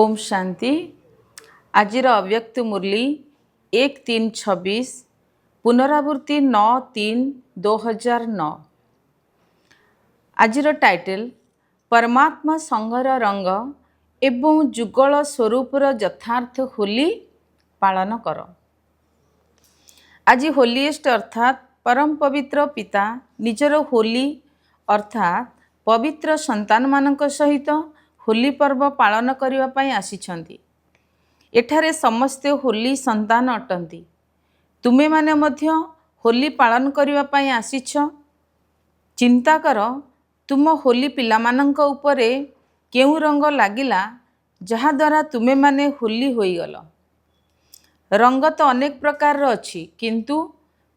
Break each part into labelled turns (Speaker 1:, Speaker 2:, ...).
Speaker 1: ओम शांति। आजिर अव्यक्त मुरली 1-3-26 पुनरावृत्ति 9-3-2009। आजिर टाइटल परमात्मा संघर रंग एवं जुगल स्वरूपर यथार्थ होली पालन कर। आज होलीएस्ट अर्थात परम पवित्र पिता निजर होली अर्थात पवित्र संतान मानक सहित होली पर्व पालन करने पाई आसिछंती। एठारे समस्ते होली संतान अटंती। तुमे माने मध्य होली पालन करने पाई आसिछ। चिंता कर तुम होली पिला मानक उपरे केउ रंग लागिला जहा द्वारा तुमे माने होली होई गल। रंग तो अनेक प्रकार अछि किंतु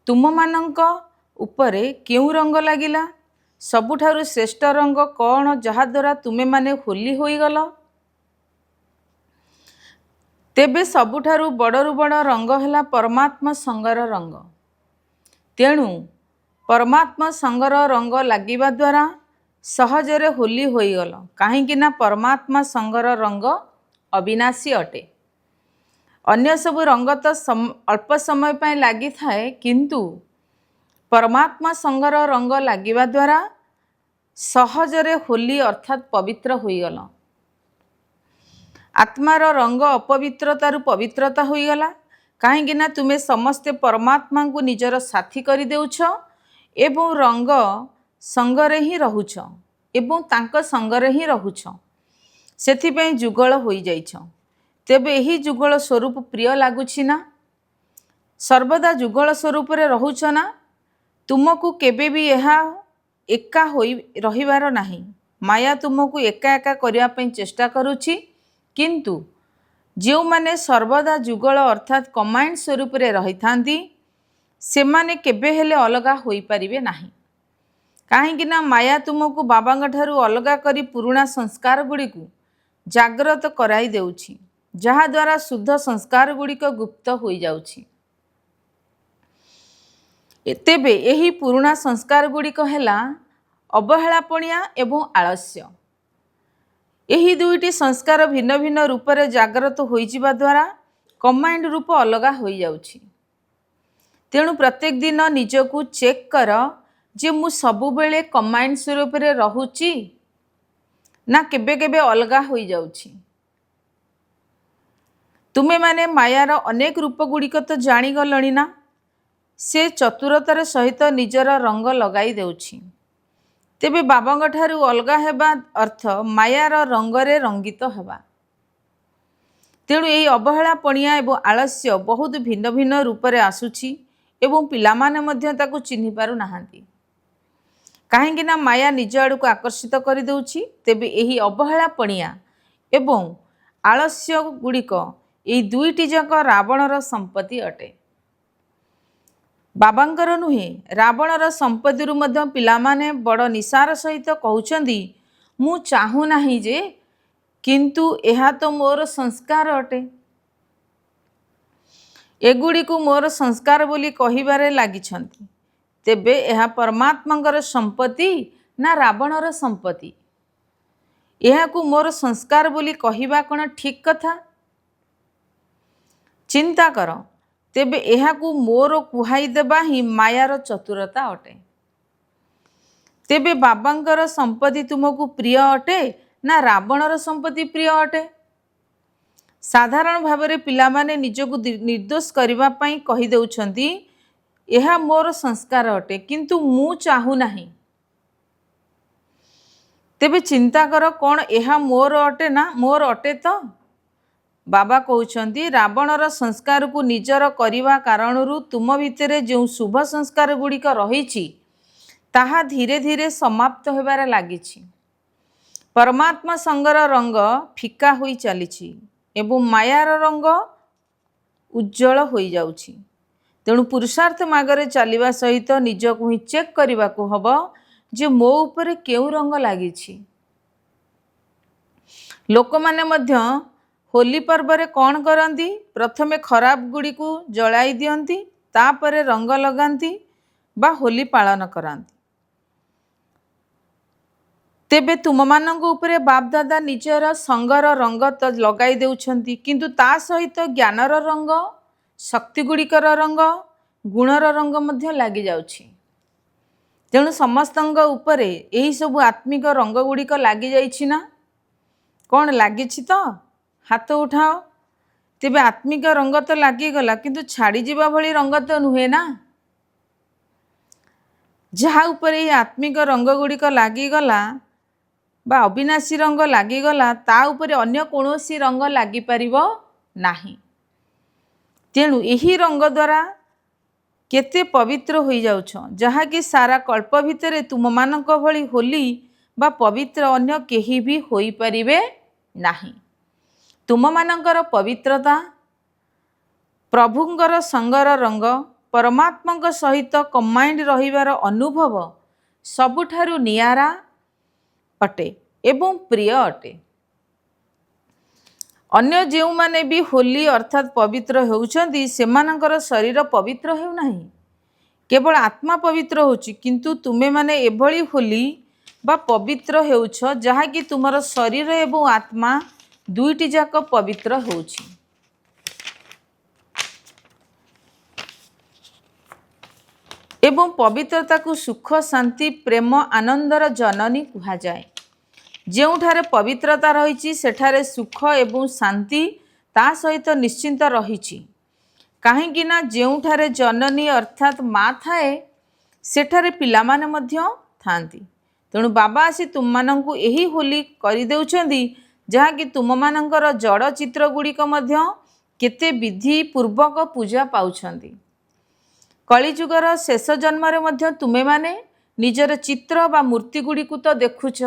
Speaker 1: तुम मानक उपरे केउ रंग लागिला सबुठारु श्रेष्ठ रंग कौन जहा द्वारा तुमे माने होली होई गल। तेबे सबुठारु बड़रु बड़ रंग हैला परमात्मा संगर रंग। तेणु परमात्मा संगर रंग लागिबा द्वारा सहजरे होली होई गल। काहेकि ना परमात्मा संगर रंग अविनाशी अटे। अन्य सब रंग तो अल्प समय पाई लागी थाए किंतु परमात्मा संगर रंग लागिबा द्वारा सहजरे होली अर्थात पवित्र होई गल। आत्मार रंग अपवित्रतारु पवित्रता होई गला। काहेकि ना तुमे समस्ते परमात्मा को निजर साथी करि देउछ एवं रंग संगरे ही रहुछ एवं तांक संगरे ही रहुछ। सेथि पई जुगल होई जाइछ। तेबे एही जुगल स्वरूप प्रिय लागुछि ना? सर्वदा जुगल स्वरूप रे रहुछ ना? तुमको केबे भी एहा एका होई रहिबार नाही। माया तुमको एका एका करिया पई चेष्टा करूछि किंतु जो माने सर्वदा जुगल अर्थात कमांड स्वरूप रे रही थांती से माने केबे हेले अलगा होई परिबे नाही। काहेकि ना माया तुमको बाबांग ठारू अलगा करी पुराना संस्कार गुडी को जागृत कराई देउछि जहा द्वारा शुद्ध संस्कार गुडी को गुप्त होई जाउछि। तेबे एही पुराना संस्कार गुडी को हेला अवहेलापणिया एवं आलस्य। एही दुईटी संस्कार भिन्न भिन्न रूप रे जागृत होई जिबा द्वारा कमांड रूप अलगा होई जाउछि। तेणु प्रत्येक दिन निजको चेक कर जे मु सबु बेले कमांड स्वरूप रे रहुछि ना केबे केबे अलगा होई जाउछि। तुमे माने मायार अनेक रूप गुडी को तो जानी गलणी ना? से चतुरतार सहित निजर रंग लगाई देउछि। तेबे बाबांग ठारू अलगा हेबा अर्थ मायार रंगरे रंगित हेबा। तेणु यही अवहेलापणिया एवं आलस्य बहुत भिन्न भिन्न रूप रे आसुछि एवं पिलामाने मध्य ताकु चिन्हि पारु नाहांती। काहेकि ना माया निज आड़ को आकर्षित करि देउछि। तेबे यही अवहेलापणिया एवं आलस्य गुड़िक यही दुईटी जाक रावणर संपत्ति अटे। बाबांकर नुहे रावणर संपत्ति रु मध्य पिलामाने बड़ निसार सहित कहउछंदी मु चाहू नाही जे किंतु एहा तो मोर संस्कार अटे। एगुड़ी को मोर संस्कार बोली कहिबारे लागिछंती। तेबे एहा परमात्मांकर संपत्ति ना रावणर संपत्ति? एहा को मोर संस्कार बोली कहिबा कोन ठीक कथा? चिंता कर। तेबे एहा को मोर कुहाई देबा ही मायार चतुरता अटे। तेबे बाबांकर संपत्ति तुमको प्रिय अटे ना रावणर संपत्ति प्रिय अटे? साधारण भावरे पिलामाने निजको निर्दोष करिबा पई कहि देउछंती एहा मोर संस्कार अटे किंतु मु चाहू नाही। तेबे चिंता कर कोन एहा मोर अटे ना? मोर अटे तो? बाबा कहउछंती रावणर संस्कार को निजर करिबा कारणरू तुम भितरे जो शुभ संस्कार गुड़िक रहिछि ताहा धीरे धीरे समाप्त होबार लागिछि। परमात्मा संगर रंग फिका होई चलीछि एवं मायार रंग उज्जवल होई जाउछि। तेणु पुरुषार्थ मार्गरे चलिबा सहित निजको ही चेक करिबाको हबो जे मो उपरे केउ रंग लागिछि। लोक माने मध्य होली पर्व रे कौन करती? प्रथमे खराब गुड़ी को जलाई दियंती तापरे रंग लगाती बा होली पालन करांती। तेबे तुमମାନଙ୍କୁ उपरे बाप दादा निजर संगर रंग तो लगाई देउछंती, किंतु ता सहित ज्ञानर रंग, शक्ति गुड़िकर रंग, गुणर रंग मध्य लागि जाउछि। तेणु समस्तंग उपरे यही सब आत्मिक रंग गुड़िक लागि जाइछि ना? कौन लागिछि तो हाथ उठाओ। तेबे आत्मिक रंग तो लागिगला, किंतु छाड़ी जीवा भली रंग तो नुहे ना। जहाँ उपरे ये आत्मिक रंग गुड़िक लागिगला बा अविनाशी रंग लागिगला, ता उपरे अन्य कौनसी रंग लागि परिबो नाही। तेणु यही रंग द्वारा केते पवित्र होई जाउछ, जहाँ कि सारा कल्प भितरे तुम मानक भली होली बा पवित्र अन्य केही भी होई परिबे नाही। तुम मानकर पवित्रता, प्रभुंकर संगर रंग, परमात्मा सहित कमाइंड रहिबार अनुभव सबुठारु नियारा अटे एवं प्रिय अटे। अन्य जो माने भी होली अर्थात पवित्र होउछंती, सेमानकर शरीर पवित्र हेउ नाही, केवल आत्मा पवित्र होउछि। किंतु तुमे माने एभली होली बा पवित्र हेउछ, जहाँ कि तुमर शरीर एवं आत्मा दुईटी जाक पवित्र होउछि। एवं पवित्रता को सुख शांति प्रेम आनंदर जननी कहा जाए। जोठारे पवित्रता रही सेठारे सुख एवं शांति ता सहित निश्चिंत रही। कहीं ना जोठारे जननी अर्थात माँ थाए सेठारे पिलामाने मध्य थांती। तेणु बाबा आसी तुम मानंकु यही होली करि देउछंदी, जहाँ कि तुम मानंकर जड़ चित्र गुड़िक मध्य केते विधि पूर्वक पूजा पाउछंदी। कलिजुगर शेष जन्म मध्य तुमे माने निजर चित्र बा मूर्ति गुड़िकु तो देखुछ।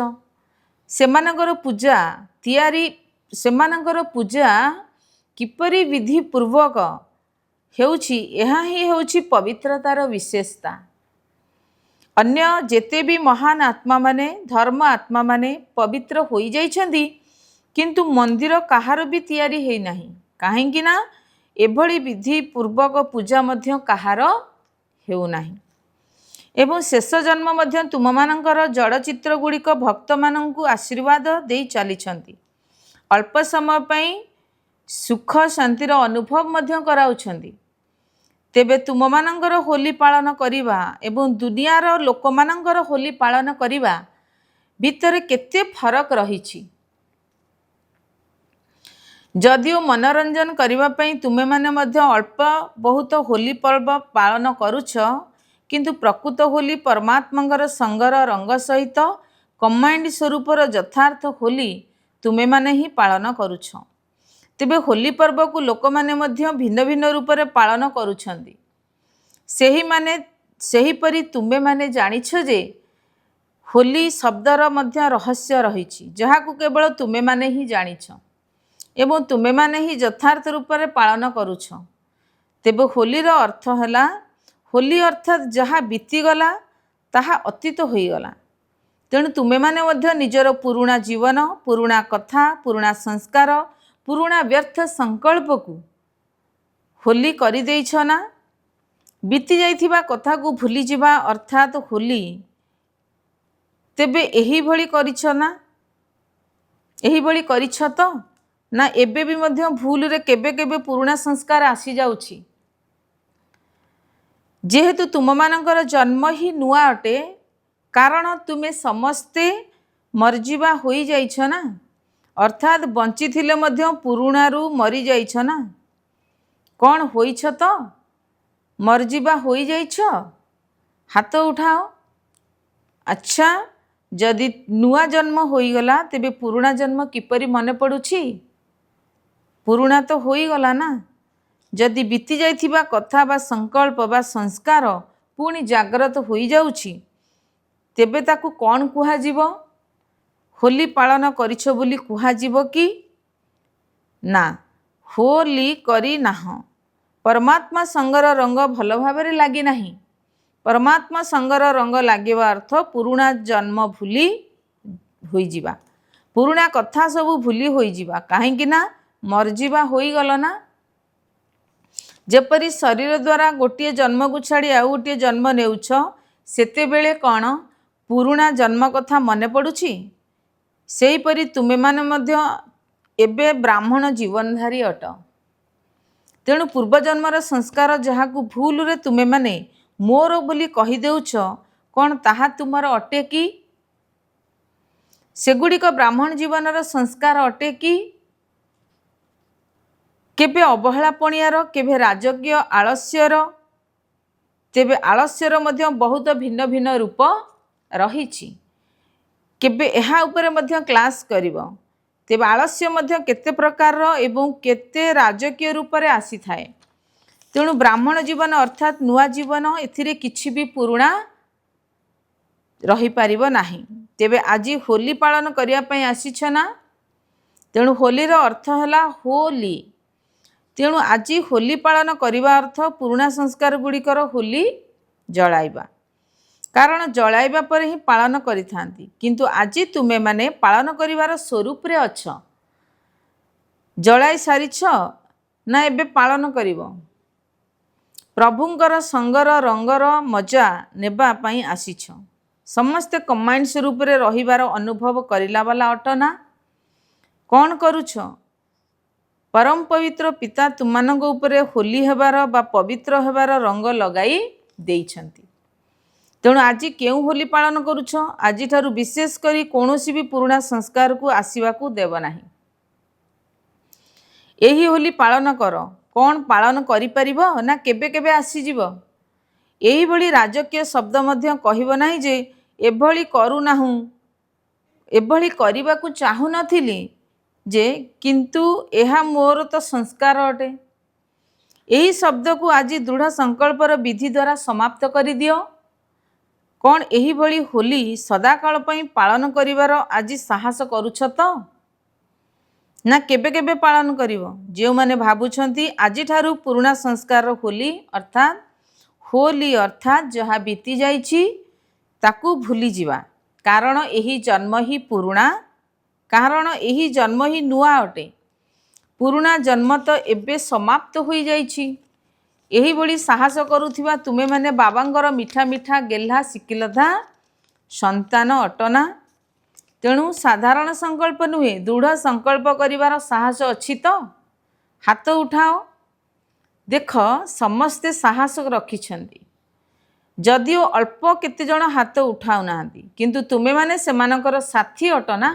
Speaker 1: सेमानकर पूजा तियारी सेमानकर पूजा किपरि विधि पूर्वक हेउछि, एहा ही हेउछि पवित्रतार विशेषता। अन्य जेते भी महान आत्मा माने धर्म आत्मा माने पवित्र होई जाइछंदी, किंतु मंदिर कहार भी तियारी हेई नाही। काहेकि ना एभली विधि पूर्वक पूजा मध्य कहार हेउ नाही। एवं शेष जन्म मध्य तुम मानकर जड़ चित्र गुड़िक भक्त मानंकु आशीर्वाद दे चलीछंती। अल्प समय पई सुख शांतिर अनुभव मध्य कराउछंती। तेबे तुम मानकर होली पालन करिबा एवं दुनियार लोक मानकर होली पालन करिबा भितर केते फरक रहिछि। जदिओ मनोरंजन करिबा पई तुमे माने मध्य अल्प बहुत होली पर्व पालन करुछ, किंतु प्रकृत होली परमात्मांगर संगर रंग सहित कमांड स्वरूपर यथार्थ होली तुमे माने ही पालन करुछ। तेबे होली पर्व को लोक माने मध्य भिन्न भिन्न रूपरे पालन करुछंदी। सेही परी तुमे माने जानिछ जे होली शब्दर मध्य रहस्य रहिछि, जहाँ को केवल तुमे माने ही जानिछ एवं तुमे माने ही यथार्थ रूपरे पालन करुछ। तेबे होलीर अर्थ हैला, होली अर्थात जहाँ बीतीगला ताहा अतीत होईगला। तेणु तुमे माने मध्य निजर पुराणा जीवन, पुराणा कथा, पुराणा संस्कार, पुराणा व्यर्थ संकल्प को होली करि देइछ ना। बीती जाइथिबा कथा को भूली जिबा अर्थात होली। तेबे एही भली करिछ ना, एही भली करिछ तो ना एबे भी मध्य भूल रे केबे केबे पुराणा संस्कार आसी जाउछि। जेहेतु तुम मानकर जन्म ही नुआ अटे, कारण तुमे समस्ते मरजिबा होई जाइछ ना, अर्थात बंची थिले मध्य पुराणारू मरी जाइछ ना। कौन होइछ तो मरजिबा होई जाइछ? हाथ उठाओ। अच्छा, जदि नुआ जन्म होईगला तेबे पुराणा जन्म किपरि मने पड़ुछि? पुराणा तो होईगला ना। जदि बीती जाइथिबा कथा बा संकल्प बा संस्कार पुणी जाग्रत होई जाउछि, तेबे ताकू कौन कुहा जीवो? होली पालन करिछ बोली कुहा जीवो कि ना? होली करी नाह। परमात्मा संगर रंग भल भाबरे लागी नाही। परमात्मा संगर रंग लागिबा अर्थ पुराणा जन्म भूली होई जिबा, पुराणा कथा सब भूली होई जिबा। काहेकि ना मरजिबा होई गल ना। जेपरी शरीर द्वारा गोटे जन्म को छाड़ी आउ गोटे जन्म नेउछ, सेते बेले कौन पुराणा जन्म कथा मने पड़ुछि? सेहीपरि तुमे माने मध्य एबे ब्राह्मण जीवनधारी अट। तेणु पूर्वजन्मर संस्कार जहाकू भूल रे तुमे माने मोर बोली कही देउछ कौन ताहा तुमर अटे कि? सेगुड़िक ब्राह्मण जीवनर संस्कार अटे कि? केबे अवहेला पणियार, केबे राजकीय आलस्यर। तेबे आलस्यर मध्य बहुत भिन्न भिन्न रूप रहिछि। केबे एहा उपरे मध्य क्लास करिवो। तेबे आलस्य मध्य केते प्रकार एवं केते राजकीय रूप रे आसी थाए। तेणु ब्राह्मण जीवन अर्थात नुआ जीवन, एथिरे किछि भी पुरुणा रही पारिबो नाही। तेबे आजी होली पालन करिया पई आसीछ ना। तेणु होलीर अर्थ होला होली। तेणु आजी होली पालन करिबा अर्थ पुरुणा संस्कार गुड़िकर होली जलाइबा। कारण जलाइबा पर ही पालन करिथांती, किंतु आजी तुमे माने पालन करिवार स्वरूप रे अछ। जलाई सारिछ ना एबे पालन करिवो। प्रभुंकर संगर रंगर मजा नेबा पई आसीछ। समस्ते कमाइंड रूप रे रहिबार अनुभव करिला वाला अटना। कौन करुछ? परम पवित्र पिता तुमମାନଙ୍କ उपरे होली हेबार बा पवित्र हेबार रंग लगाई देइछंती। तेणु आज केउ होली पालन करुछ? आज ठारू विशेष करी कोनोसी भी पुराना संस्कार को आसीबा को देव नाही। एही होली पालन कर। कौन पालन करि परिबो ना केबे केबे आसी जीवो। एही भली राजकीय शब्द मध्य कहिबो नाही जे एभली करू नाहु, एभली करिबा को चाहू नथिली जे, किंतु एहा मोर तो संस्कार अटे। यही शब्द को आज दृढ़ संकल्पर विधि द्वारा समाप्त कर दियो। कौन एही भली होली सदाकाल पई पालन करिवार आज साहस करूछ तो ना केबे केबे पालन करिवो? जे माने भाबुछंती आज ठारू पुराना संस्कार होली अर्थात जहा बीती जाइछि ताकू भूली जिवा। कारण एही जन्म ही पुरुणा, कारण एही जन्म ही नुआ अटे। पुरुणा जन्म तो एबे समाप्त होई जाइछि। एही बड़ी साहस करुथिबा तुमे माने बाबांगर मिठा मिठा गेल्हा सिकिलधा संतान अटना। तेणु साधारण संकल्प नुहे, दृढ़ संकल्प करिवार साहस अछि तो हाथ उठाओ। देख समस्ते साहस रखिछंती, जदिओ अल्प केते जण हाथ उठाउ नाहंती, किंतु तुमे माने सेमानकर साथी अटना।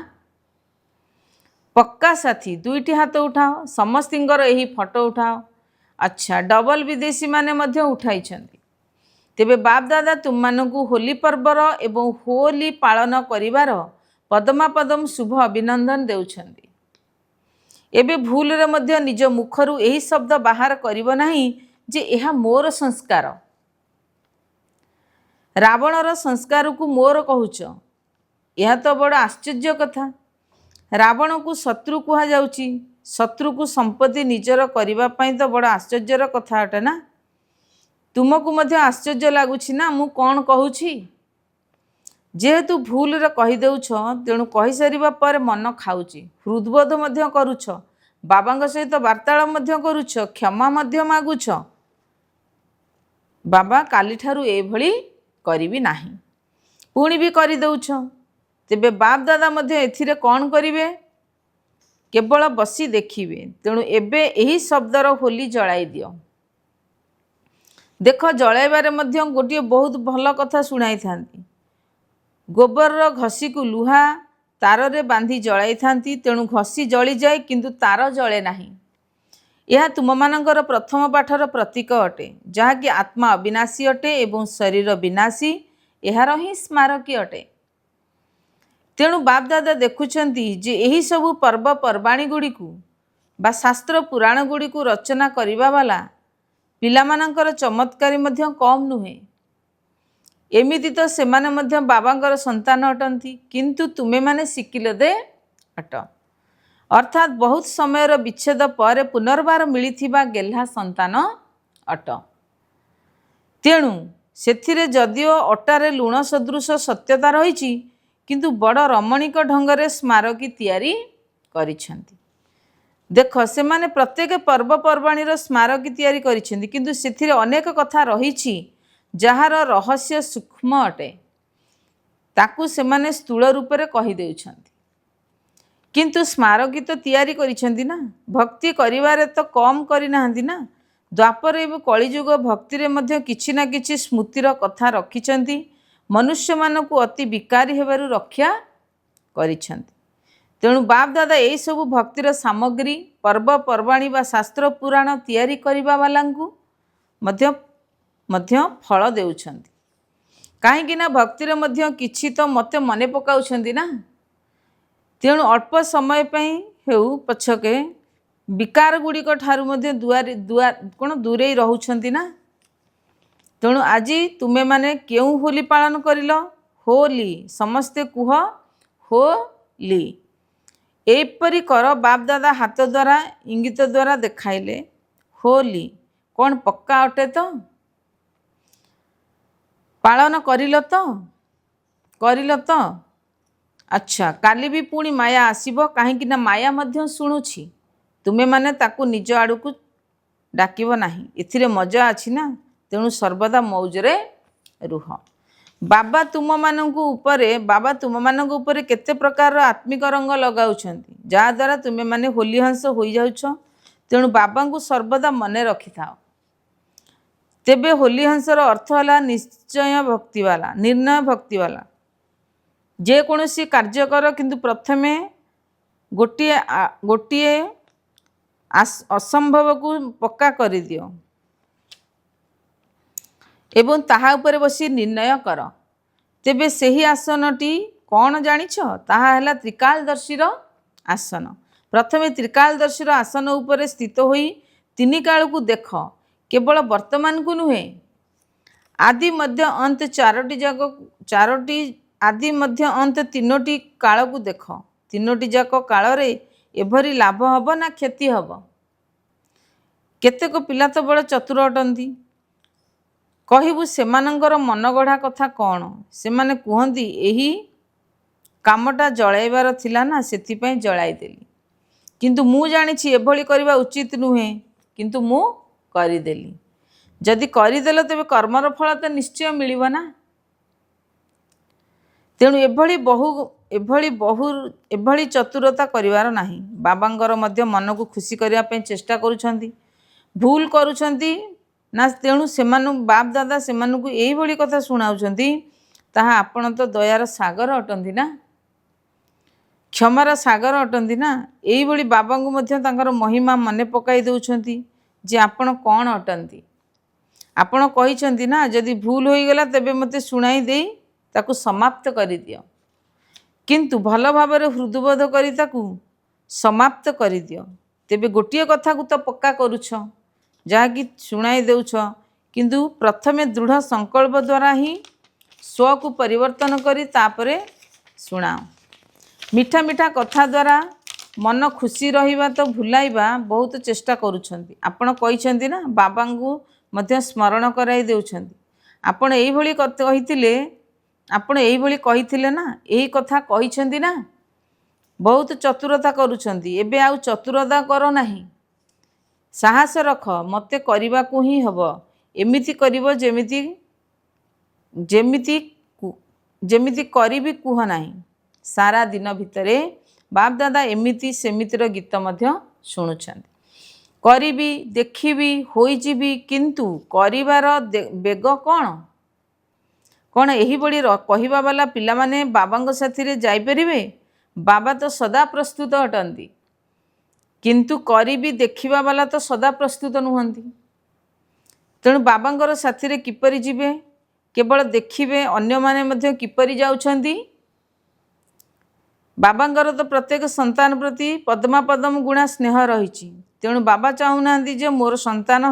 Speaker 1: पक्का साथी। दुईटी हाथ उठाओ, समस्तिंगर एही फोटो उठाओ। अच्छा, डबल विदेशी माने मध्य उठाइछंती। तेबे बाप दादा तुम मानकु होली पर्वर एवं होली पालन करिवार पदमा पदम शुभ अभिनंदन देउछंती। एबे भूल रे मध्य निज मुखरु एही शब्द बाहर करिवो नाही जे एहा मोर संस्कार। रावणर संस्कार को मोर कहूच, यह तो बड़ आश्चर्य कथा। रावण को शत्रु कहा जाउची। शत्रु को संपत्ति निजर करिबा पई तो बड़ आश्चर्यर कथा अटे ना। तुमको मध्य आश्चर्य लागुछि ना मु कौन कहूछि? जेहेतु भूल रे कहि देउछ, तेणु कहि सारिबा पर मन खाउची, हृदबोध मध्य करूछ, बाबांग सहित वार्तालाप मध्य करूछ, क्षमा मध्य मागुछ। बाबा काली ठारू एभली करिबी नाही, पुणी भी करि देउछ। तेबे बाप दादा मध्य एथिरे कौन करिवे? केवल बसी देखिवे। तेणु एबे एही शब्दर होली जलाई दियो। देख जलाइबारे मध्य गोटे बहुत भल कथा शुणाई थांती। गोबर घसी को लुहा तार रे बांधी जलाई थांती। तेणु घसी जली जाए किंतु तार जले नाही। यह तुम मानकर प्रथम पाठर प्रतीक अटे, जहाँकि आत्मा अविनाशी अटे एवं शरीर विनाशी, एहार ही स्मारकी अटे। तेणु बाप दादा देखुछंती जे एही सबु पर्व पर्वाणी गुड़ी को बा शास्त्र पुराण गुड़ी को रचना करिबा वाला पिलामानंकर चमत्कारी मध्य कम नुहे। एमिति तो सेमाने मध्य बाबांकर संतान अटंती, किंतु तुमे माने सिकिल दे अट। अर्थात बहुत समयर विच्छेद पर पुनर्बार मिलिथिबा गेल्हा संतान अट। तेणु सेथिरे जदिओ अटारे लुण सदृश सत्यता रहिछि, किंतु बड़ रमणीक ढंगरे स्मारकी तैयारी करिछंती। देख सेमाने प्रत्येक पर्वपर्वाणीर स्मारकी तैयारी करिछंती, किंतु सेथिरे अनेक कथा रहिछि जहार रहस्य सूक्ष्म अटे। ताकू सेमाने स्थूल रूप रे कहि देउछंती। किंतु स्मारकी तो तैयारी करिसेंती ना, भक्ति करिवारे तो कम करिनाहांती ना। द्वापर एवं कलिजुग भक्ति रे मध्य किछि ना किछि स्मृतिर कथा रखिछंती, मनुष्य मानकु अति विकारी हेबारु रक्षा करिछंती। तेणु बाप दादा यही सब भक्तिर सामग्री पर्वपर्वाणी बा शास्त्र पुराण तैयारी करिबा वालांकु मध्य फल देउछंती। काहेकि ना भक्तिर मध्य किछि तो मते मने पकाउछंती ना। तेणु अल्प समय पई हेउ पछके विकार गुड़िक ठारू मध्य कौन दूरे रहउछंती ना। तेणु आज तुमे माने केउ होली पालन करिल? होली। समस्ते कुह होली। एपरी कर बाप दादा हाथ द्वारा इंगित द्वारा देखाइले। होली कौन पक्का अटे तो? पालन करिल तो? करिल तो? अच्छा, काली भी पुणी माया आसीबो, काहेकि ना माया मध्य शुणुछि। तुमे माने ताकू निज आड़ू को डाकिब नाही। एथिरे मजा अछि ना। तेणु सर्वदा मौजरे रुह। बाबा तुम मानंकु उपरे केते प्रकार आत्मिक रंग लगाउछंती, जा द्वारा तुमे माने होली हंस होई जाउछ। तेणु बाबा को सर्वदा मने रखि थाओ। तेबे होली हंसर अर्थ होला निश्चय भक्ति वाला, निर्णय भक्ति वाला। जे कोनोसी कार्य कर, किंतु प्रथमे गोटिए असंभव को पक्का कर दियो एवं ताहा उपरे बसी निर्णय कर। तेबे सेही आसनटी कौन जानिछ? ताहा हैला त्रिकालदर्शीर आसन। प्रथमे त्रिकालदर्शीर आसन उपरे स्थित होई तीनी काल को देख, केवल वर्तमान को नुहे। आदि मध्य अंत चारोटी आदि मध्य अंत तीनोटी काल को देख। तीनोटी जाक काल रे एभरी लाभ हब ना क्षति हब? केतेक पिला तो बड़ चतुर अटंती। कहिबु सेमानंगर मन गढ़ा कथा कौन? सेमाने कुहंती एही कामटा जळाइबार थिला ना, सेथिपई जळाई देली। किंतु मु जानिछि एभली करिबा उचित नुहे, किंतु मु करिदेली। जदि करिदेल तेबे कर्मर फल तो निश्चय मिलिब ना। तेणु एभली चतुरता करिवार नाही। बाबांगर मध्य मन को खुशी करिया पे चेष्टा करुछंती, भूल करुछंती ना। तेणु सेमानु बाप दादा सेमानु एही भली कथा सुनाउछंती, ताहा आपण तो दयार सागर अटंती ना, क्षमार सागर अटंती ना। एही भली बाबा को मध्य तांकर महिमा मने पकाई दउछंती जे आपण कौन अटंती। आपण कहिछंती ना, जदि भूल होई गेला तेबे मते सुनाई देई ताकू समाप्त करि दियो, किंतु भल भाବରେ हृदयबोध करी ताकू समाप्त करि दियो। तेबे गोटिए कथा को तो पक्का करूछ, जहाँकि शुणाई देउछ, किंतु प्रथमे दृढ़ संकल्प द्वारा ही स्व को परिवर्तन करी तापरे शुणाओ। मीठा मीठा कथा द्वारा मन खुशी रहिबा तो भुलाइबा बहुत चेष्टा करुछंती। आपण कहिछंती ना, बाबा को मध्य स्मरण कराई देउछंती। आपण एही भली कहिथिले, आपण एही भली कहिथिले ना, एही कथा कहिछंती ना। बहुत चतुरता करुछंती। एबे आउ चतुरता करो नाही, साहस रख, मते करिबा को ही हबो। एमिति करिवो जेमिति करिबी कुह नाही। सारा दिन भितरे बाप दादा एमिति सेमितिर गीत मध्य शुणुछंती। करिबी, देखिबी, होइजिबी, किंतु करिबार बेग कौन एही बड़ी कहिबा वाला पिला माने बाबांग साथी रे जाई परिबे? बाबा तो सदा प्रस्तुत अटंती, किंतु करिबी देखिबा वाला तो सदा प्रस्तुत नुहंती। तेणु बाबांगर साथी रे किपरि जिबे? केवल देखिबे अन्य माने मध्य किपरि जाउछंती। बाबांगर तो प्रत्येक संतान प्रति पद्मापदम गुणा स्नेह रहिछि। तेणु बाबा चाहुनांती जे मोर संतान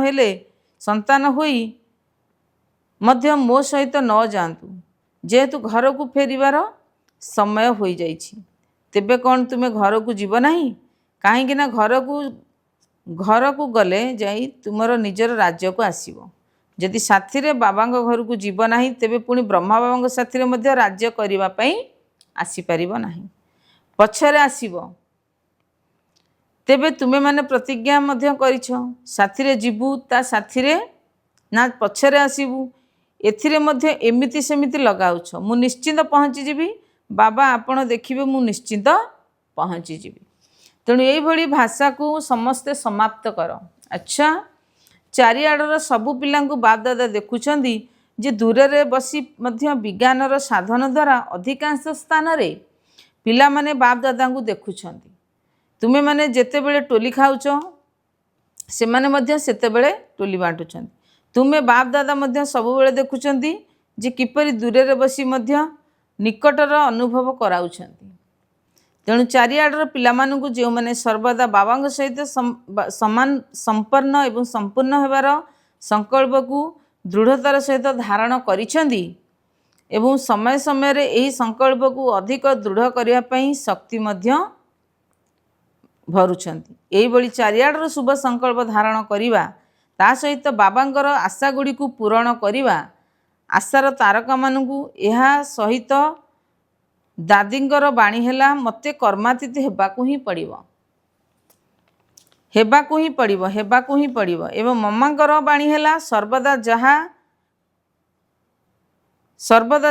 Speaker 1: होई मध्य मो सहित न जातु, जेहेतु घर को फेरिबार समय हो जाइछि। तेबे कौन तुमे घर को जीव नाही? काहेकि ना घर को गले जाई तुमर निजर राज्य को आसीबो। जदि साथी रे बाबांग घर को जीव नाही, तेबे पुणी ब्रह्मा बाबांग साथी रे मध्य राज्य करिबा पई आसी परिबो नाही, पछरे आसीबो। तेबे तुमे माने प्रतिज्ञा मध्य करिछ, साथी रे जीवु, ता साथी रे ना पछरे आसीबु। एथिरे मध्य एमिति सेमिति लगाउछ, मु निश्चिंत पहुँची जीवी, बाबा आपण देखिबे मु निश्चिंत पहुँचीजी। तेणु यही भाषा को समस्ते समाप्त कर। अच्छा, चारिआडर सबु पिलांकु बाप दादा देखुं जे दूर रे बसी मध्य विज्ञानर साधन द्वारा अधिकांश स्थान रे पिला माने बाप दादा को देखुं। तुमे माने जेतेबेले टोली खाऊच से माने मध्य सेतेबेले टोली बांटुछन। तुमे बाप दादा मध्य सबुबेले देखुं जे किपरि दूर रे बसी मध्य निकटर अनुभव कराउछंती। तेणु चारिआडर पिलामानंकु जो माने सर्वदा बाबा सहित समान संपन्न एवं संपूर्ण होबार संकल्प को दृढ़तार सहित धारण करिसेंती एवं समय समय रे एही संकल्प को अधिक दृढ़ करिया पई शक्ति मध्य भरुछंती। एही बळी चारिआडर शुभ संकल्प धारण करिवा ता सहित बाबांकर आशा गुडी को पूरण करिवा आशार तारका मानंकु एहा सहित दादींकर बाणी हैला मते कर्मातीत हेबाकु ही पड़िबो, हेबाकु ही पड़िबो, हेबाकु ही पड़िबो। एवं मम्मांकर बाणी हैला सर्वदा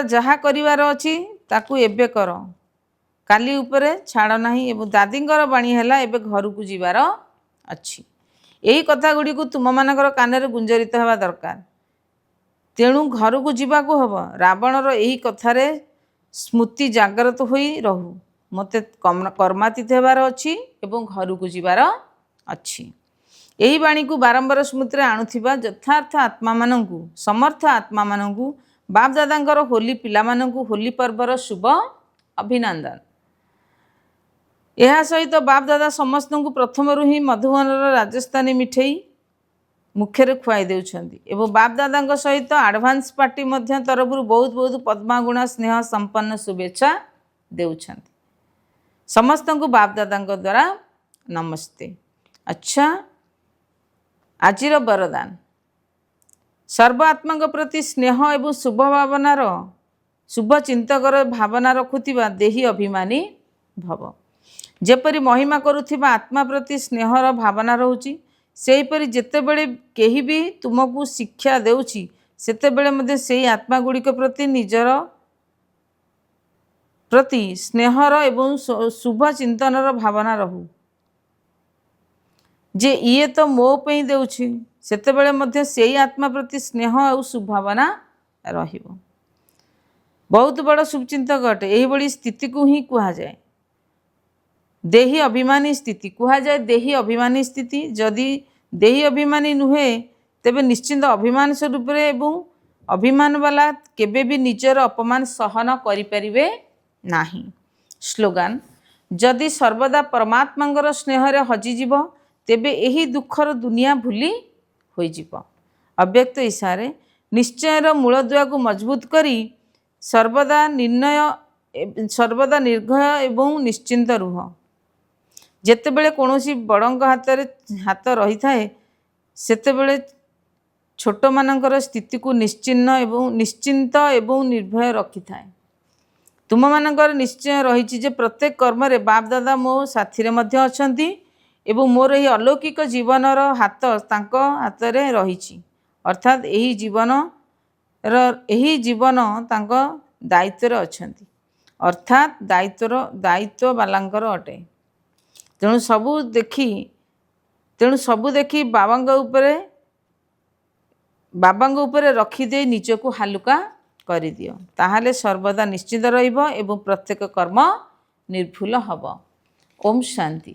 Speaker 1: जहा करिवार अछि ताकु एबे कर, काली उपरे छाड़ नाही। एवं दादींकर बाणी हैला एबे घर को जीवार अछि। एही कथा गुडी को तुम मानकर कानरे गुंजरित हेबा दरकार। तेणु घर को जीवाकु हबो। रावणर एही कथारे स्मृति जागृत होई रहू, मते कर्मातीत हेबार अछि एवं घर को जीवार अछि। एही बाणी को बारंबार स्मृति रे आणुथिबा यथार्थ आत्मा मानंकु समर्थ आत्मा मानंकु बाप दादांकर होली पिला मानंकु होली पर्वर शुभ अभिनंदन। यह सहित बाप दादा समस्त को प्रथम ही मधुबनर राजस्थानी मिठेई मुख्य खुआई देउछंती एवं बाप दादा सहित एडवांस पार्टी मध्य तरफ बहुत बहुत पद्मागुणा स्नेह संपन्न शुभेच्छा देउछंती। समस्त को बाप दादा द्वारा नमस्ते। अच्छा, आजिर वरदान सर्व आत्मा प्रति स्नेह एवं शुभ भावनार शुभ चिंतकर भावना रखुथिबा देही अभिमानी भव। जेपरि महिमा करुथिबा आत्मा प्रति स्नेहर भावना रहुची सेहीपरि जेतेबेले केही भी तुमको शिक्षा देउची सेतेबेले मध्ये सेही आत्मा गुड़िक प्रति निजर प्रति स्नेहर एवं शुभ चिंतनर भावना रहू जे इए तो मो पई देउची सेतेबेले मध्ये सेही आत्मा प्रति स्नेह और शुभभावना रहिबो। बहुत बड़ शुभचिंतक अटे। एही बड़ी स्थिति को ही कहा जाए देही अभिमानी स्थिति कहा जाए। देही अभिमानी स्थिति जदि देही अभिमानी नुहे तेबे निश्चिंत अभिमान स्वरूप एवं अभिमान वाला केबे भी निजर अपमान सहन करिपारिबे नाही। स्लोगान जदि सर्वदा परमात्मांगर स्नेह हजिजीव तेबे एही दुखर दुनिया भूली होइजीव। अव्यक्त इशारे निश्चयर मूलदुआ को मजबूत करी सर्वदा निर्भय एवं निश्चिंत रुह। जेतेबेले कोनोसी बड़ंग हाथ रही थाए सेतेबेले छोट मानकर स्थिति को निश्चिंत एवं निर्भय रखी थाए। तुम मानकर निश्चय रही जे प्रत्येक कर्म रे बाप दादा मो साथी रे मध्य अछंती एवं मोर यही अलौकिक जीवनर हाथ तांको हाथ रे रही। अर्थात यही जीवन तांको दायित्व अछंती, अर्थात दायित्व बालांकर अटे। तेणु सबू देखी बाबांग उपरे रखिदे निजको हालुका करि दियो ताहाले सर्वदा निश्चित रहिबो एवं प्रत्येक कर्म निर्भुल हब। ओम शांति।